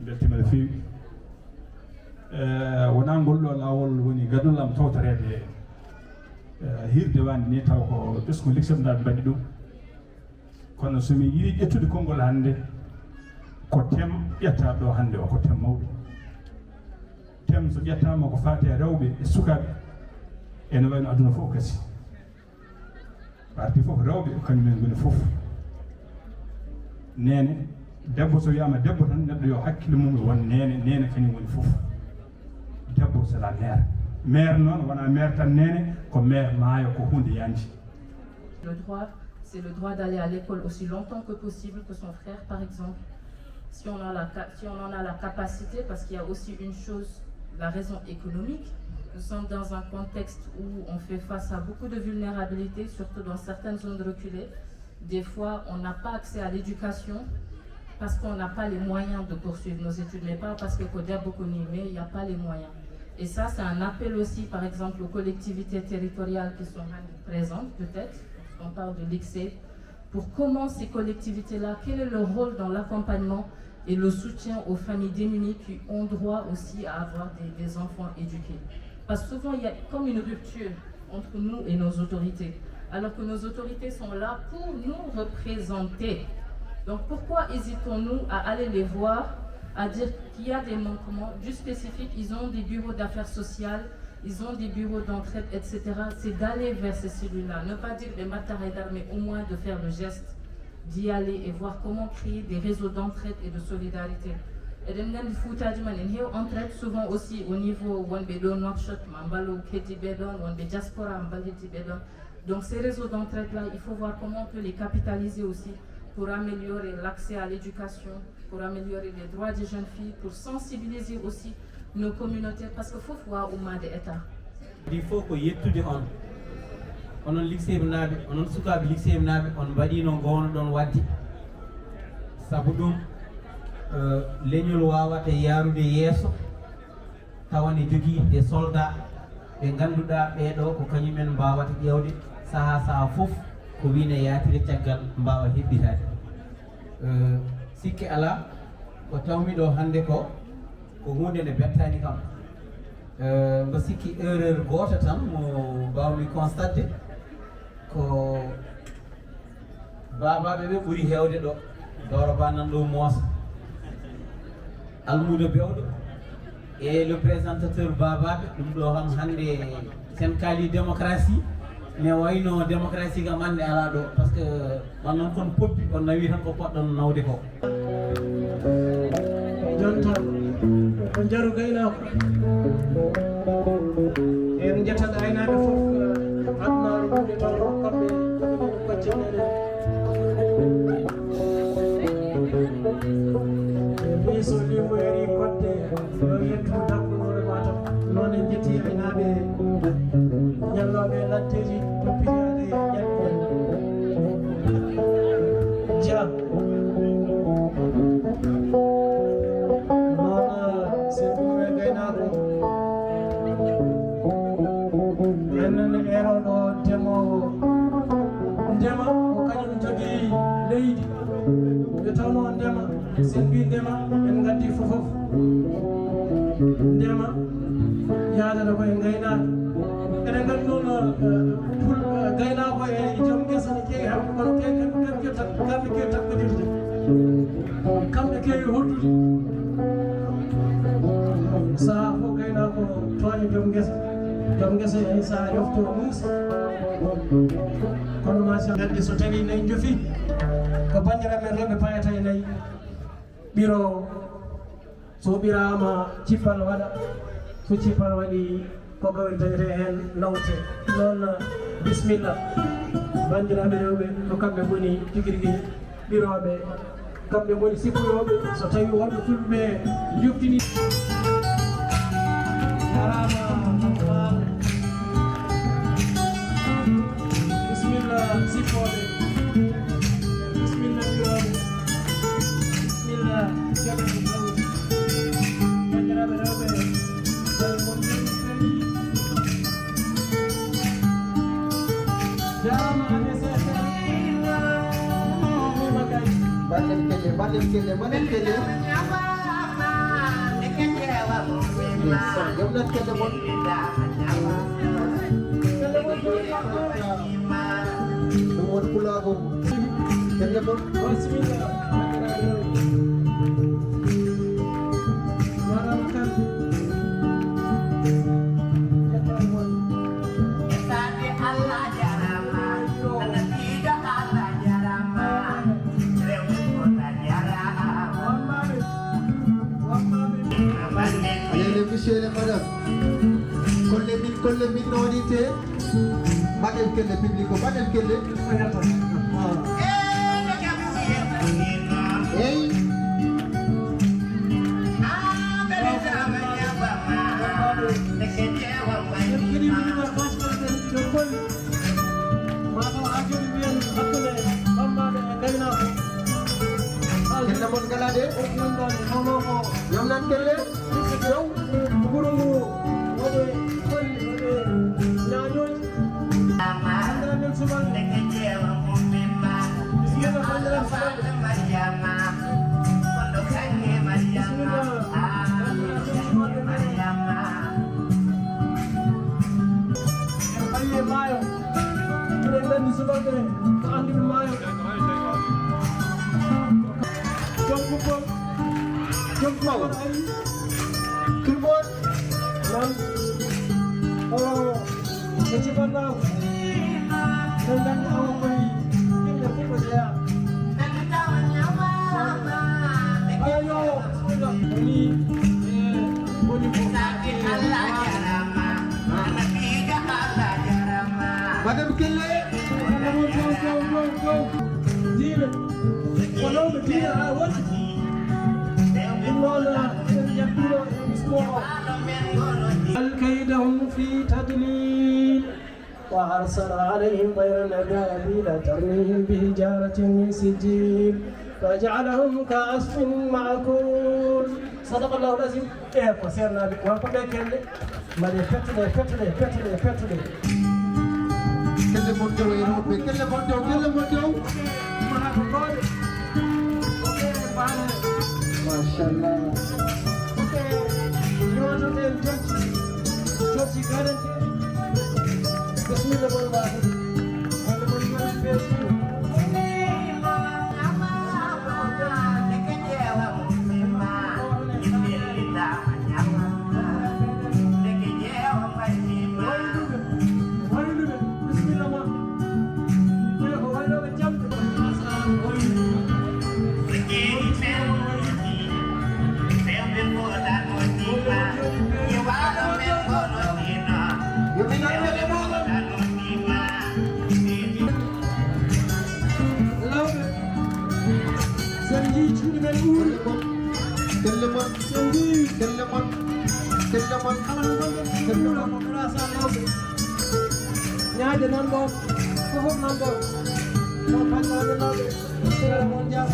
beltima no feewi wona ngol ɗo laawol woni gaddolam tawtorede hirde wande ni taw ko ɓesgu liksondaɓe mbaɗi ɗum kono somi yiɗi ƴettude konngol hannde ko tem ƴetta ɗo hannde o ko tem mawɗo tem so ƴettama ko fate rewɓe e sukaɓe ene wayno aduna fof kasi parti fof rewɓe kañumen goni fof nene debbo so wiyama debbo tan neɗɗo yo hakkille mum won nene kañum woni fof debbo c'est la mère noon wona mère tan nene ko mère maayo ko hunde yanti. Le droit, c'est le droit d'aller à l'école aussi longtemps que possible que son frère, par exemple, si on en a la capacité, parce qu'il y a aussi une chose, la raison économique. Nous sommes dans un contexte où on fait face à beaucoup de vulnérabilité, surtout dans certaines zones reculées. Des fois, on n'a pas accès à l'éducation parce qu'on n'a pas les moyens de poursuivre nos études, mais pas parce que Kodia Bokoni, mais il n'y a pas les moyens. Et ça, c'est un appel aussi, par exemple, aux collectivités territoriales qui sont présentes, peut-être, on parle de l'ICSE, pour comment ces collectivités-là, quel est leur rôle dans l'accompagnement et le soutien aux familles démunies qui ont droit aussi à avoir des enfants éduqués. Parce que souvent, il y a comme une rupture entre nous et nos autorités, alors que nos autorités sont là pour nous représenter. Donc pourquoi hésitons-nous à aller les voir, à dire qu'il y a des manquements du spécifique, ils ont des bureaux d'affaires sociales, ils ont des bureaux d'entraide, etc. C'est d'aller vers ces cellules-là, ne pas dire des matériels, mais au moins de faire le geste, d'y aller et voir comment créer des réseaux d'entraide et de solidarité. Et de même, entraide souvent aussi au niveau Wanbedo, Nouakchott, Mambalo, Keti Bedon, Wanbe Diaspora, Mbaliti Bedon. Donc ces réseaux d'entraide-là, il faut voir comment on peut les capitaliser aussi pour améliorer l'accès à l'éducation, pour améliorer les droits des jeunes filles, pour sensibiliser aussi nos communautés, parce qu'il faut voir au moins des États. Il faut que yettude on lycée naɓe onon sukaɓe lycée naɓe on mbaɗino gowno ɗon wadde saabu ɗum leñol wawata yarude yeeso tawane jogui des soldats ɓe ganduɗa ɓeɗo ko kañumen mbawata ƴewde saaha foof ko wine yatire caggal mbawa heɓɓitade sikki ala ko tawmiɗo hande ko hunde nde bettani kam mbo sikki erreur goto tan mo mbawmi constaté ko babaɓe ɓe ɓuuri hewde ɗo doroba nan ɗo moosa almudo bewɗo et le présentateur babaɓe ɗum ɗo kam hande sen kaali démocratie mais wayno démocratie kam hande ala ɗo par ce que man noon kon poppi on nawi tan ko poɗɗon nawde ko jonta ko jaru gaynako en jettata aynaɓe fof adnaru ɓuuɗe taw kamɓe koccinɗeɗe ɓi so limo eri kodde yo yettu dakkunore matam noon en jetti aynaɓe ñalloɓe laddeji toppitade ñalɗe dia eroɗo ndemowo ndema ko kañum jogii leydi ɓe tawno ndema sen mbi ndema en gandi fofof ndema yaadata koye gaynaka eɗen gandi noon gaynako e joom guesa ne keewi hamɓe kono kamɓe keewi takkodirde kamɓe keewi hoddude saha fof gaynako tooña joom guesa joom guesa e saha yofto muusa kono machallah so tawi nayi jofi ko bandiraɓe rewɓe payata e nayi ɓiro so ɓirama cippal waɗa so cippal waɗi ko ɓawel tawete hen lawte noon bisimilla bandiraɓe rewɓe ko kamɓe goni tiguirigui ɓiroɓe kamɓe goni sippuyoɓe so tawi wonɓe fulɓe juftini arama bismillah sippoɓe bismillah ɓiroɓe bismillah jaɓe bandiraɓe rewɓe jarama baɗen kelle Yom nak kende mon. Nomor pula aku. Kende mon. Monsieur et madame, kolle minorité, madame kelle public, madame kelle. Hey. Kelle mon galade, yam nan kelle. Yow gurungu wode koy ñaañoy andal sumal nek jeewa mumma yego andal sumal Mariama kondo kange Mariama Mariama aye mayo ndel sumal de andi mayo jom mayo tout le monde oh c'est pas là c'est là où on est il est pour ça ayo ni madame Kelle dire voilà le dire ah ouais الكيدهم في تدليل وأرسل عليهم طيرا أبابيل ترميهم بحجارة من سجيل فجعلهم كعصف مأكول صدق الله العظيم إيه فسيرنا بك وانكم كله ما يفتلي كل مرجو يروح كل مرجو ما شاء الله بسم الله الرحمن الرحيم Nyada nando, kuhum nando, makan nando, segala monjak.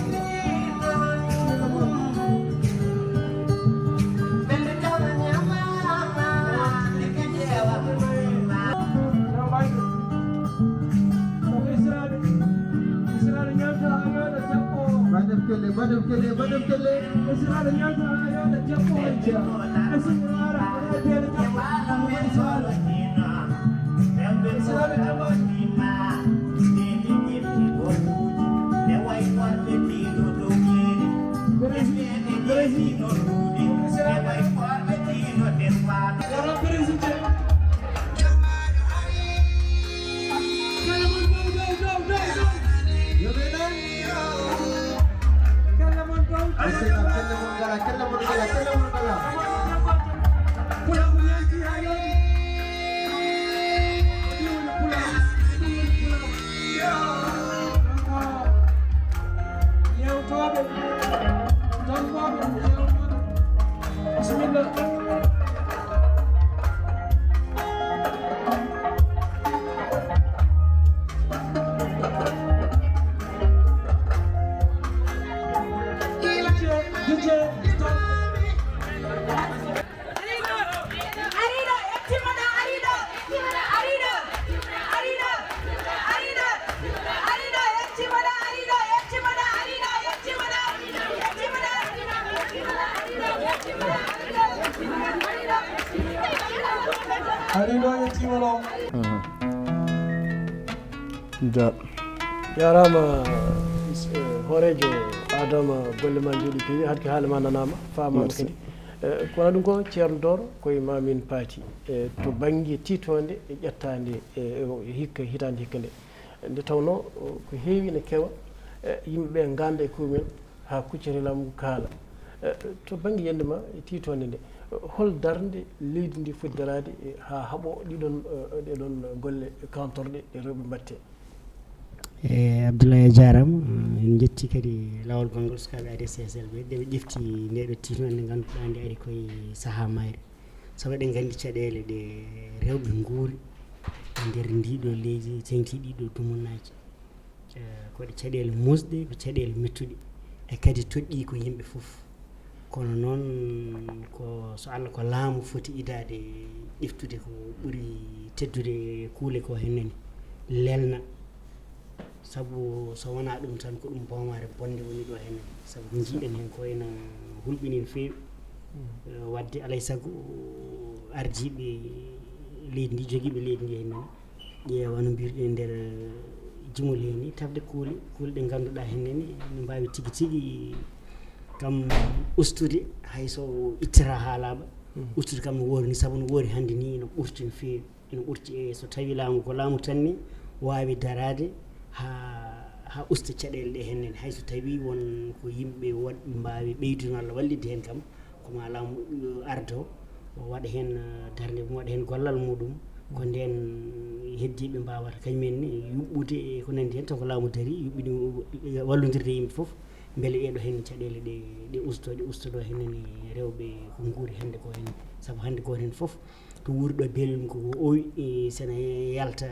Madam Kelle. Israel nyata ayo da japo aja. Israel ada dia da japo. Israel japo. Pulang menyanyi ayo. ari ɗo yettimano jarama horejo adama golle ma jooɗi peewi hadke haala ma nanama famama kadi kono ɗum ko ceerno doro koye mamin paati to banggue titonde e ƴettade hikka hitande hikka nde tawno ko heewi ne kewa yimɓeɓe ganda e kumen ha kuccere laamu kaala to banggue yendema e titonde nde hol darde leydi ndi foti darade ha haaɓo ɗeɗon golle kantorɗe ɗe rewɓe mbatte Abdoulaye jarama en jetti kadi lawol gongol sukaɓe ADCSL ɓe deɓe ƴefti ndeɗo tiiton nde ganduɗa nde ari koye saaha mayre saabu eɗen gandi caɗele ɗe rewɓe guuri e nder ndiɗo leydi tengti ɗiɗo dumunnaji koɗe caɗele musɗe ko caɗele mettuɗe e kadi toƴƴi ko yimɓe foof kono noon ko so Allah ko laamu foti idade ƴeftude ko ɓuuri teddude kuule ko henneni lelna sabu so wona ɗum tan ko ɗum boomare bonde woni ɗo henne sabu ko jiiɗen hen ko ena hulɓini no feewi wadde alay saago ardiɓe leydi ndi joguiɓe leydi ndi henne ƴeewa no mbirɗe nder jimol heni tawde kuule ɗe ganduɗa henneni no mbawi tigui tigui kam ustude hayso ittata haalaɓa ustude kam no woori ni saabu no woori hannde ni no ɓurti no feewi ene ɓurti e so tawi laamu ko laamu tan ni wawi darade ha usta caɗele ɗe hennen hayso tawi won ko yimɓe woɗɓe mbawi ɓeyduno Allah wallidde hen kam koma laamu ardo o waɗa hen darde mum waɗa hen gollal muɗum ko nden heddiɓe mbawata kañumen ni yuɓɓude e ko nandi hen taw ko laamu daari yuɓɓini wallodirde yimɓe foof beele ɗeɗo hen caɗele ɗe ustoɗo henen rewɓe ko guuri hande ko hen saabu hande ko hen foof to wuuri ɗo belɗum ko oyi sene yalta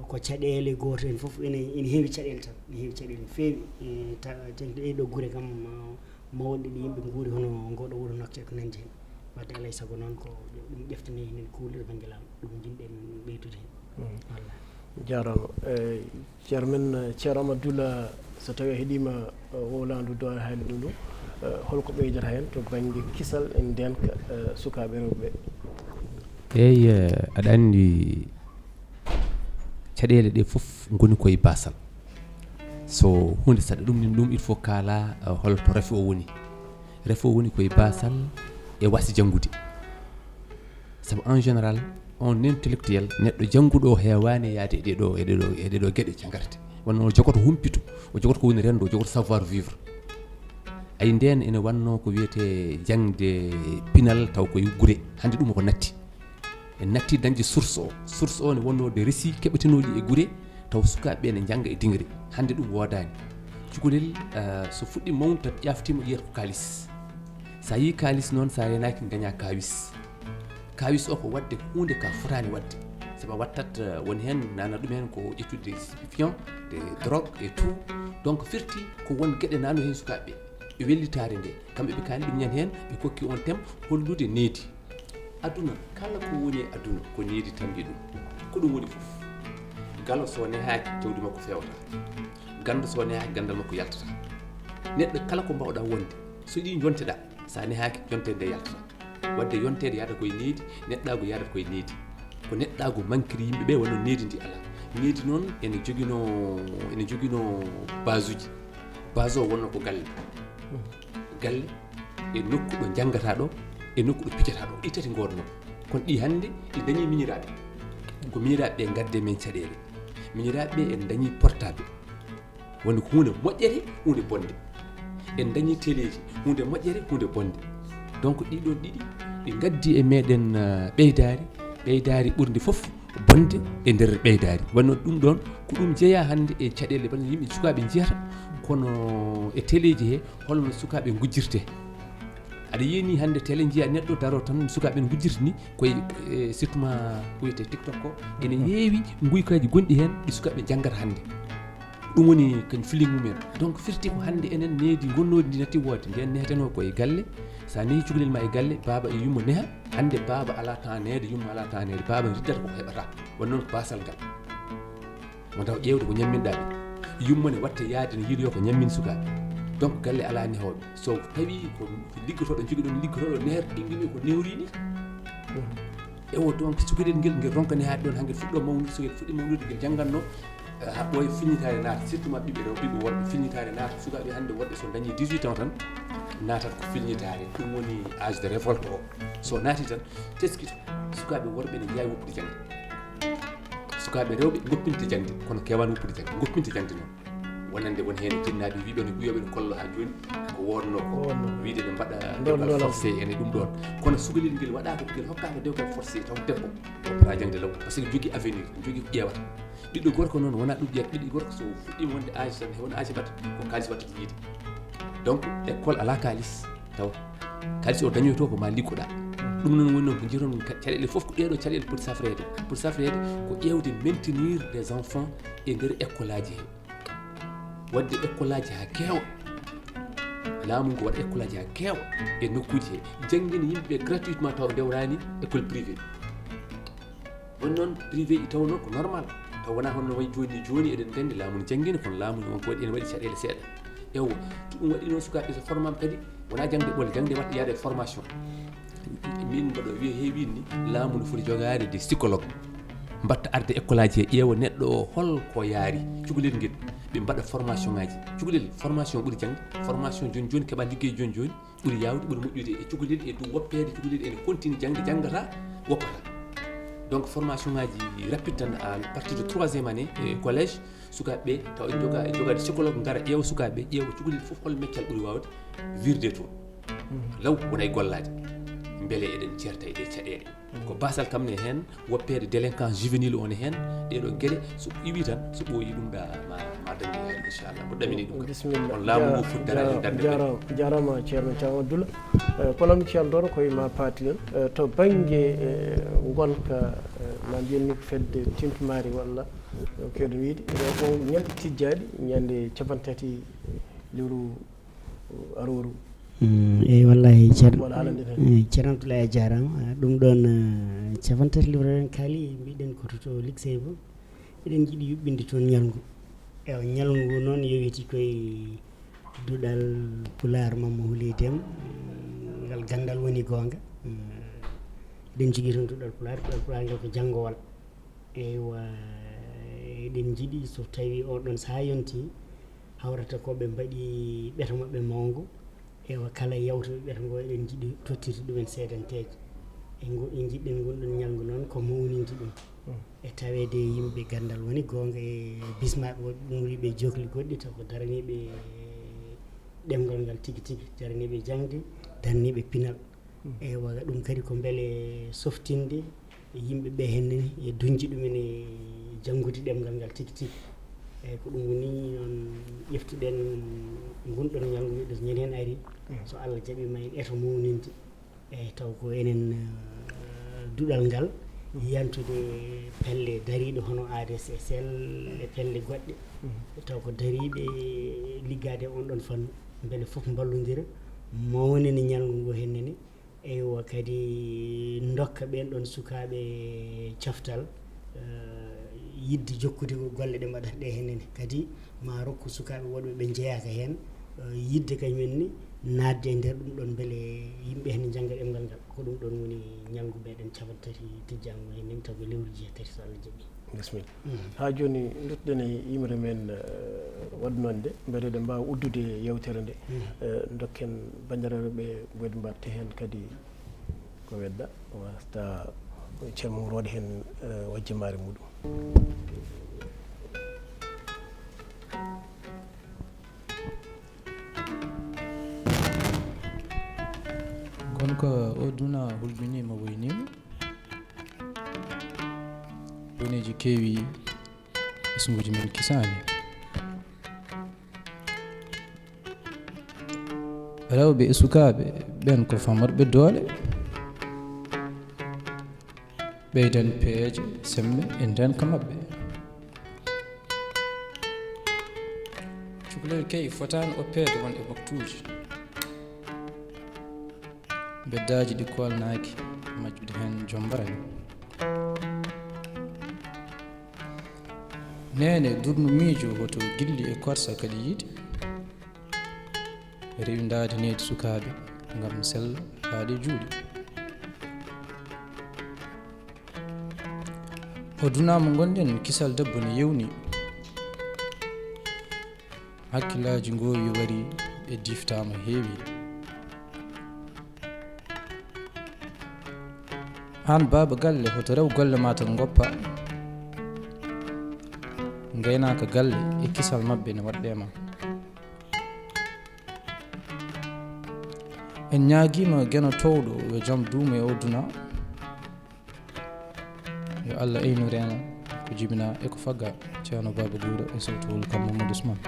ko caɗele goto en foof ene heewi caɗele tan ene heewi caɗele feewi ɗeɗo guure kam mawɗe ɗe yimɓe guuri hono ngoɗo wuuro Nokkere ko nandi hen wadde alay saago noon ko ɗum ƴeftane hen kuule ɗo banggue laamu ɗum jinɗen ɓeydude hen walla jarama ceero men ceero Amadoulla so tawi a heeɗima wolandu do haali ɗum ɗo holko ɓeydata hen to banggue kisal e ndenka sukaɓe rewɓe eyyi aɗa andi caɗele ɗe foof goni koye basal so hunde saɗa ɗumnin ɗum il faut kaala holto rafi o woni koye basal e wasi janggude saabu en général on intellectuel neɗɗo jangguɗo o hewani yaade e ɗeɗo gueɗe jangarte wonno o jogoto humpito o jogoto ko woni rendo o jogoto savoir vivre ay nden ene wanno ko wiyete jangde pinal taw koye guure hande ɗum ko natti en natti dañde source o ne wonno de récit keɓetenoɗi e guure taw sukaɓe ene jangga e dingre hande ɗum wodani cukalel so fuɗɗi mawnude tan ƴaftima yiyata ko kalis sa yi kalis noon sa renaki daña kawis o ko wadde hunde ka fotani wadde saabu wattat woni hen nana ɗum hen ko ƴettude des stupéfiants de drogue et tout donc firti ko won gueɗe nano hen sukaɓe ɓe wellitare nde kamɓe ɓe kani ɗum ñan hen ɓe kokki on tem hollude needi aduna kala ko woni aduna ko needi tambi ɗum ko ɗum woni foof galo so nehaki jawdi makko fewata gando so nehaki gandal makko yaltata neɗɗo kala ko mbawɗa wonde so ɗi jonteɗa sa nehaki jontede nde yaltata wadde yontede yadata koye needi neɗɗago yadata koye needi ko neɗɗago manquiri yimɓeɓe wonno needi ndi ala needi noon ene joguino base uji base o wonno ko galle e nokku ɗo janggata ɗo e nokku ɗo pijata ɗo ɗi tati godno kono ɗi hande ɗi dañi miñiraɓe ko miñiraɓe gadde men caɗele miñiraɓe en dañi portable woni ko hunde moƴƴere hunde bonde en dañi téléji hunde moƴƴere hunde bonde donc ɗiɗon ɗiɗi ɗi gaddi e meɗen ɓeydari ɓurde foof bonde e nder ɓeydari wanno ɗum ɗon ko ɗum jeeya hande e caɗele bal yimɓe sukaɓe jiyata kono e téléji he holno sukaɓe gujjirte aɗa yini hande télé jiiya neɗɗo daro tan sukaɓe gujjirta ni koye surtout ma ko wiyete TikTok ko ene heewi guykaji gonɗi hen ɗi sukaɓe janggata hande ɗum woni kañ feeling mumen donc firti ko hande enen needi gonnodi ndi natti wodde nden neheteno koye galle sa nehi cukalel ma e galle baba e yummo neha hande baba ala temps nede yummo ala temps nede baba riddata koko heɓata won noon ko basal ngal mo taw ƴewde ko ñamminɗa ɓe yummo ne watta yaade ne yiiɗoyo ko ñammin sukaɓe donc galle ala nehoɓe so tawi ko liggotoɗo jogui ɗon liggotoɗo neher ɓinguimi ko newrini ewo donc cukalel ngel ronkani haade ɗon hangel fuɗɗo mawnude so ngel fuɗɗi mawnude ngel janggatno ha ɓooya fiñitare naata surtout ma ɓiɓɓe worɓe fiñitare naata sukaɓe hannde worɓe so dañi 18 ans tan natat ko fiñitare ɗum woni âge de révolte o so naati tan teskito sukaɓe worɓe ne jeeya woppude jangde sukaɓe rewɓe goppinte jangde kono kewani woppude jangde goppinte jangde noon wonande won heen jinnaɓe wiɓe no ɓiyoɓe no kollo ha joni ko wonno ko wiide ɓe mbaɗa dewgal forcé ene ɗum ɗon kono sukalel ngel waɗaka ngel hokkaka dewgal forcé taw debbo woppata jangde law par ce que jogui avenir jogui ko ƴeewata ɓiɗɗo gorko noon wona ɗum ƴeewata ɓiɗɗo gorko so fuɗɗima wonde âge tan won âge batta ko kalis wattata yiide donc école ala kalis taw kalis o dañoy to ko ma liggoɗa ɗum noon woni noon ko jiiton caɗele fof ko ɗeɗo caɗele poti safrede ko ƴewde maintenir des enfants e nder école aji he wadde école aji ha keewa laamu ngo waɗa école aji ha keewa e nokkuji he jangguina yimɓeɓe gratuitement taw dewrani école privé woni noon privé i tawno ko normal taw wona honno way joni eɗen gandi laamu ne jangguina kono laamu on ko waɗi ene waɗi caɗele seeɗa ewo to ɗum waɗi noon sukaɓe so formama kadi wona jangde ɓoole jangde watta yaade formation min mbaɗo wiya heewin ni laamu no foti jogade des psychologue mbatta arde école aji he ƴeewa neɗɗo o holko yaari cukalel ngel ɓe mbaɗa formation ngaji cukalel formation ɓuuri jangde formation joni keeɓa ligguey joni ɓuuri yawde ɓuuri moƴƴude e cukalel e dow woppede cukalel ene continue jangde janggata woppata donc formation ngaji rapide tan à partir de 3e année collège sukaɓeɓe taw e jogade psychologue gara ƴeewa sukaɓeɓe ƴeewa cukalel foof hol meccal ɓuuri wawde wirde toon law wona e gollade beele eɗen certa e ɗe caɗele ko basal kam ne hen woppede délinquance juvénile one hen ɗeɗo gueɗe so iwi tan so ɓooyi ɗum ɗa ma dañde hen inchallah mo ɗamini ɗum bisimilla on laamu ngu foti darade darde jarama ceerno Thiam Abdoula kolam ceerno ɗoro koye ma paati ɗon to banggue gonka ma mbiyen ni ko fedde tintumari walla kewɗo wiide o ñalɗi tijjaɗi ñande capantati lewru aroru eyi wallahi ceerno Abdoulaye a jarama ɗum ɗon capantati lewru en kaali mbiɗen koto to lycée bo eɗen jiiɗi yuɓɓinde toon ñalngu ewa ñalngu noon yowiti koye duɗal Pulaar Mamma Houleye Déme ngal gandal woni gonga eɗen jogui toon duɗal Pulaar ngel ko janngowal eywa eɗen jiiɗi so tawi oɗon saaha yonti hawrata koɓe mbaɗi ɓeto mabɓe mawgu ewa kala yawtuɓe ɓeto ngo eɗen jiiɗi tottirde ɗumen seedanteje e jiɗɗen gonɗon ñalngu noon ko mawninde ɗum e tawede yimɓe gandal woni gonga e bismaɓe woɓɓe ɗum wiiɓe jokli goɗɗi taw ko daraniɓe ɗemgal ngal tigui tigui daraniɓe jangde daraniɓe pinal ewa ɗum kadi ko beele softinde yimɓeɓe henne e duñji ɗumen e janggude ɗemgal ngal tigui tigui eyyi ko ɗum woni noon ƴeftuɗen gunɗon ñalngu wiɗo so ñanden ari so Allah jaaɓima en eto mawninde eyyi taw ko enen duɗal ngal yantude pelle dariɗe hono ADCSL e pelle goɗɗe taw ko dariɓe liggade on ɗon fannu beele foof ballodira mawnina ñalngu ngu hennene eywa kadi dokka ɓen ɗon sukaɓe caftal yidde jokkude golle ɗe mbaɗata ɗe hennene kadi ma rokku sukaɓe woɗɓe ɓe jeeyaka hen yidde kañumen ni nadde e nder ɗum ɗon beele yimɓe hen jangga ɗemgal ngal ko ɗum ɗon woni ñalngu meɗen capantati tijjango hen taw ko lewruji e tati so Allah jaaɓi bisimilla ha joni dutɗen e yimre men waɗnonde beele ɗe mbawa uddude yewtere nde dokken bandiraɓeɓe ɓeɗe mbatte hen kadi ko wedda wasta ceerno mum rooɗe hen wajjimare muɗum gonka o duna hulɓinima woynima boneji keewi ɓesguji men kisani rewɓe e sukaɓe ɓen ko famarɓe doole ɓeydan peeje semme e ndenka mabɓe cukalel key fotani oppede won e waktuji beddaji ɗi kolnaki majjude hen jombarani nene durnu miijo hoto gilli e korsa kadi yiide rewi dadanede sukaɓe gam sella haaɗe juuɗe o dunama gonɗen kisal debbo ne yewni hakkillaji ngowi wari e diftama heewi an baba galle hoto rew golle ma tan goppa gaynaka galle e kisal mabɓe ne waɗɗema en ñaaguima gueno towɗo yo jaam duuma e o duna yo Allah aynure en ko jibina e ko fagga ceerno baba guro e sawtowol kam Mamadou Ousmane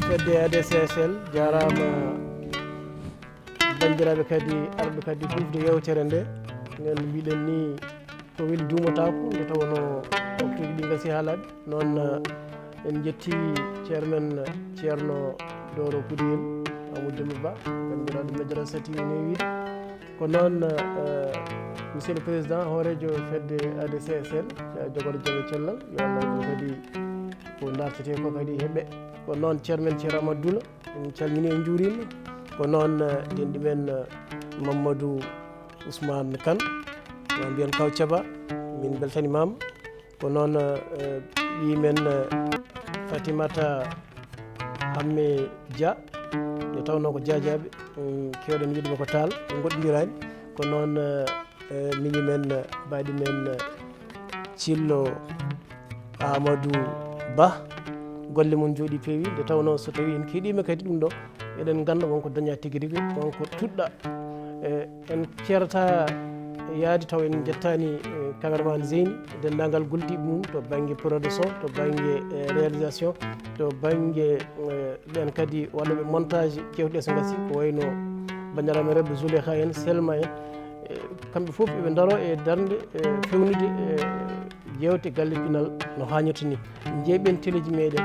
fedde ADCSL jarama bandiraɓe kadi arɓe kadi hufde yewtere nde ngel mbiɗen ni ko weli duumotako nde tawno waktuji ɗi gasi haalade noon en jetti ceermen ceerno Doro Gudiyel Amadou Demba Ba bandiraɗo madrasati newide ko noon monsieur le président hoorejo fedde ADCSL jogoɗo jaɓe cellal yo Allah ɗum kadi ko dartete ko kadi heeɓe ko noon ceermen ceero Amadou Doula en calmini en juurima ko noon denɗi men Mamadou Ousmane Kane ma mbiyen Kaw Thiaba min beltanimama ko noon ɓimen Fatimata Hamme Dia nde tawno ko diadiaɓe kewɗen wiidema ko Tall en goɗɗodirani ko noon miñi men mbaɗi men Thillo Amadou Ba golle mum jooɗi peewi nde tawno so tawi en keeɗima kadi ɗum ɗo eɗen ganda wonko daña tigui rigui wonko tuɗɗa en ceerata yaade taw en jettani cameraman Zeyni dendagal goldiɓe mum to banggue production to banggue réalisation to banggue ɓen kadi waɗoɓe montage kewɗe so gasi ko wayno bandiraɓe rewɓe Zuleyha en Selma en kamɓe foof eɓe daaro e darde fewnude jewte galle pinal no hannirta ni jeeɓen téléji meɗen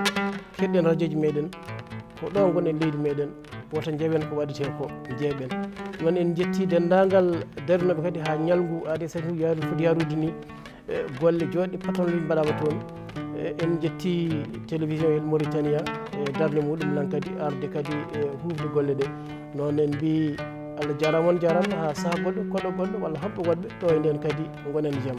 keɗɗen radio ji meɗen ko ɗo gonen leydi meɗen woto jeeɓen ko waɗete ko jeeɓen ɗumen en jetti dendagal darinoɓe kadi ha ñalgu ADCSL yaadu foti yarude ni golle joɗɗe patron liñ mbaɗama toon en jetti télévision El Mauritania e darde muɗum nan kadi arde kadi hufde golle ɗe noon en mbi Allah jarama on jarama ha saaha goɗɗo koɗo goɗɗo walla hamɓe goɗɓe ɗo e nden kadi gonen jaam